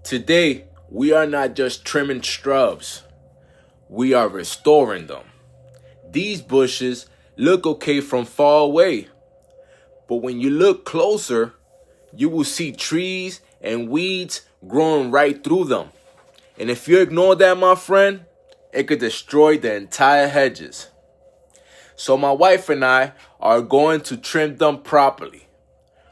Today, we are not just trimming shrubs, we are restoring them. These bushes look okay from far away, but when you look closer, you will see trees and weeds growing right through them. And if you ignore that, my friend, it could destroy the entire hedges. So my wife and I are going to trim them properly,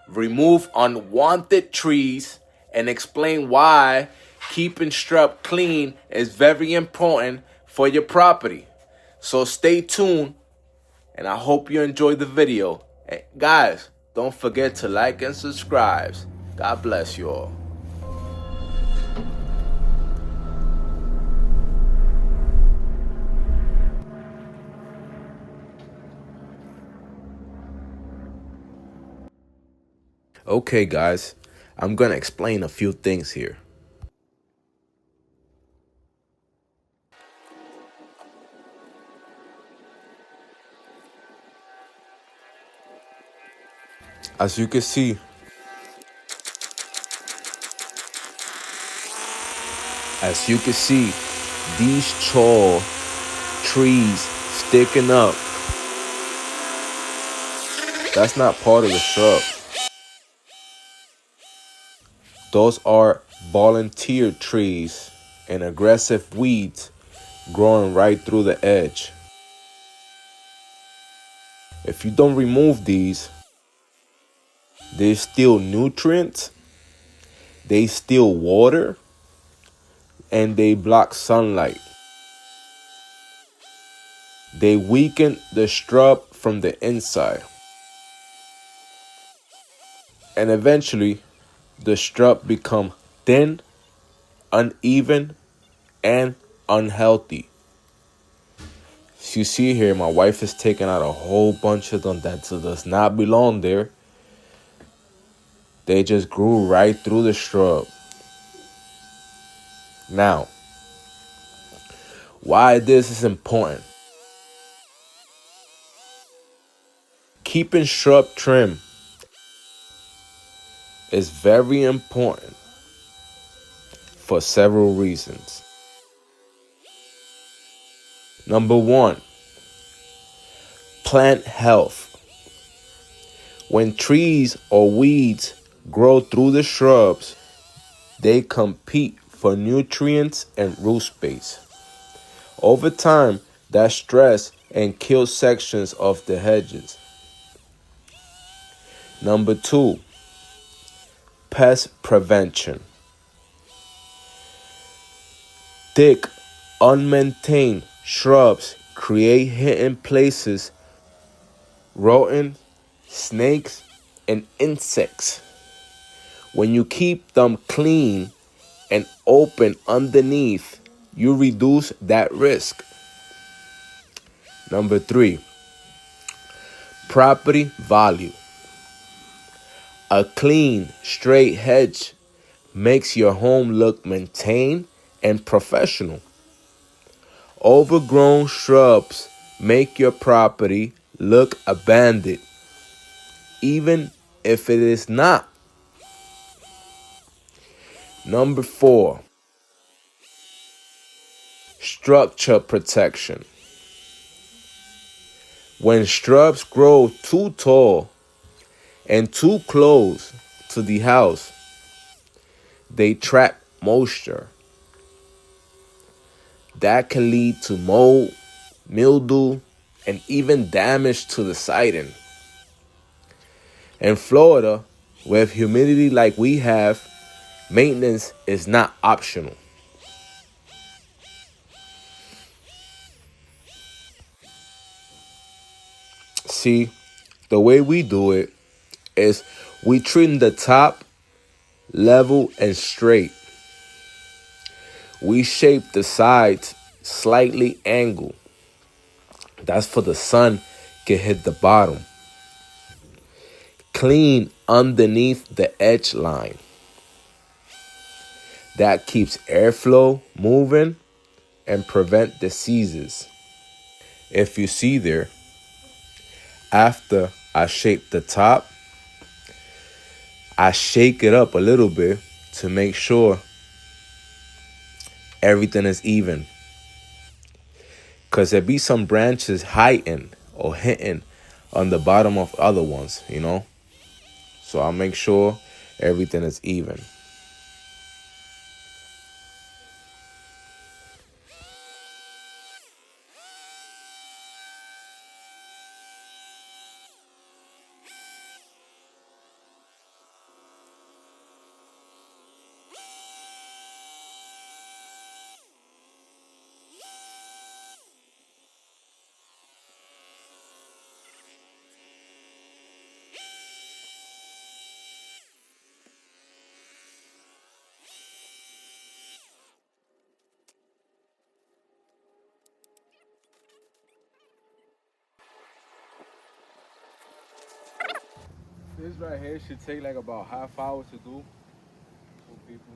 remove unwanted trees, and explain why keeping shrub clean is very important for your property. So stay tuned, and I hope you enjoy the video. And guys, don't forget to like and subscribe. God bless you all. Okay, guys, I'm going to explain a few things here. As you can see, these tall trees sticking up, that's not part of the shrub. Those are volunteer trees and aggressive weeds growing right through the edge. If you don't remove these, they steal nutrients, they steal water, and they block sunlight. They weaken the shrub from the inside. And eventually, the shrub become thin, uneven, and unhealthy. As you see here, my wife is taking out a whole bunch of them that does not belong there. They just grew right through the shrub. Now, why this is important? Keeping shrub trim is very important for several reasons. Number one, plant health. When trees or weeds grow through the shrubs, they compete for nutrients and root space. Over time, that stress and kills sections of the hedges. Number two, pest prevention. Thick, unmaintained shrubs create hidden places, rodents, snakes, and insects. When you keep them clean and open underneath, you reduce that risk. Number three, property value. A clean, straight hedge makes your home look maintained and professional. Overgrown shrubs make your property look abandoned, even if it is not. Number four, structure protection. When shrubs grow too tall and too close to the house, they trap moisture. That can lead to mold, mildew, and even damage to the siding. In Florida, with humidity like we have, maintenance is not optional. See, the way we do it is we trim the top level and straight. We shape the sides slightly angled. That's for the sun can hit the bottom. Clean underneath the edge line. That keeps airflow moving and prevent diseases. If you see there, after I shape the top, I shake it up a little bit to make sure everything is even. Because there be some branches hiding or hitting on the bottom of other ones, you know? So I'll make sure everything is even. This right here should take like about half hour to do for people.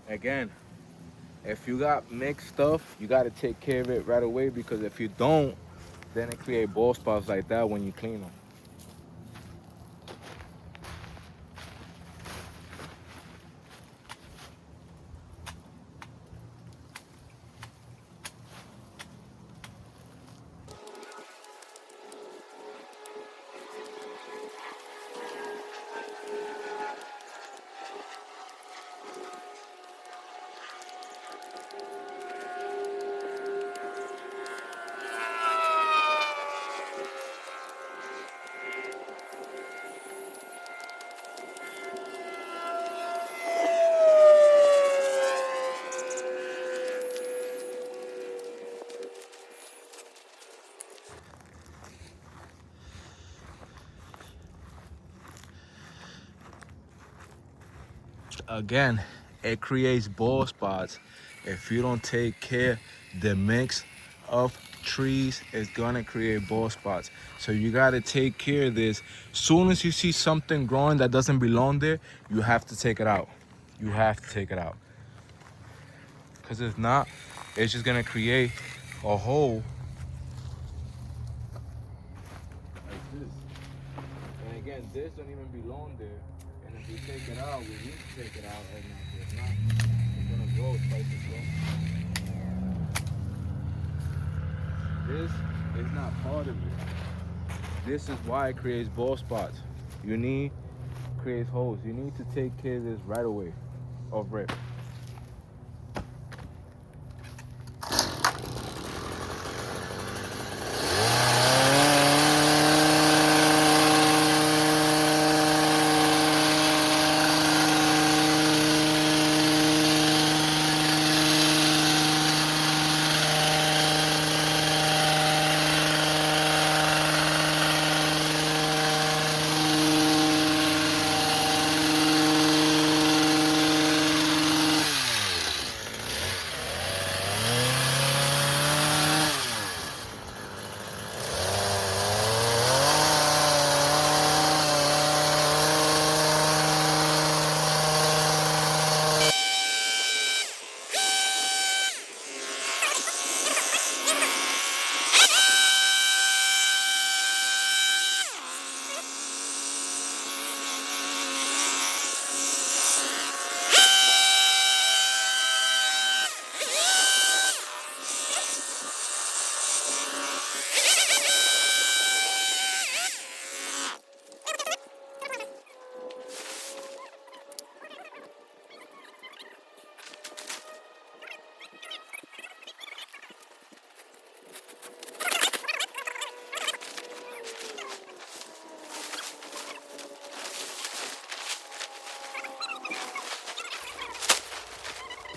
Again, if you got mixed stuff, you got to take care of it right away, because if you don't, then it create bald spots like that when you clean them. Again, it creates bald spots if you don't take care. The mix of trees is gonna create bald spots, so you got to take care of this. Soon as you see something growing that doesn't belong there, you have to take it out. You have to take it out, because if not, it's just gonna create a hole like this. And again, this don't even belong there. And if we take it out, we need to take it out. And if not, it's gonna grow twice as long. This is not part of it. This is why it creates bald spots. You need creates holes. You need to take care of this right away, off rip.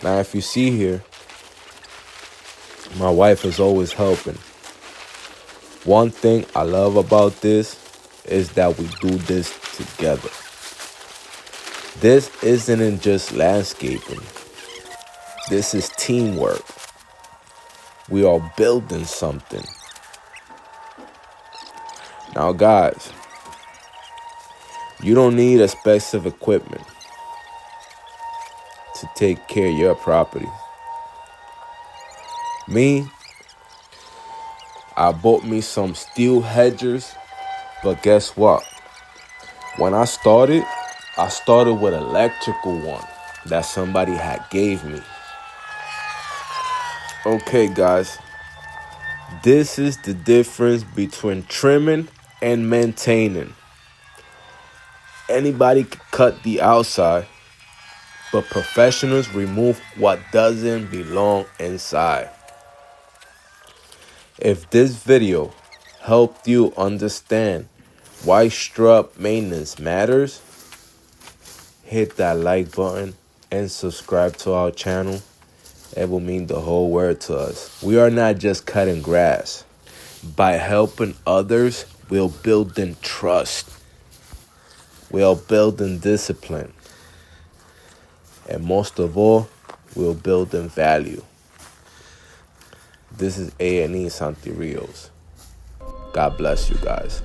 Now, if you see here, my wife is always helping. One thing I love about this is that we do this together. This isn't just landscaping. This is teamwork. We are building something. Now, guys, you don't need expensive equipment to take care of your property. Me, I bought me some steel hedges, but guess what? When I started, I started with electrical one that somebody had gave me. Okay, guys, this is the difference between trimming and maintaining. Anybody can cut the outside, but professionals remove what doesn't belong inside. If this video helped you understand why shrub maintenance matters, hit that like button and subscribe to our channel. It will mean the whole world to us. We are not just cutting grass. By helping others, we're building trust. We are building discipline. And most of all, we're building value. This is A&E SantiRios. God bless you guys.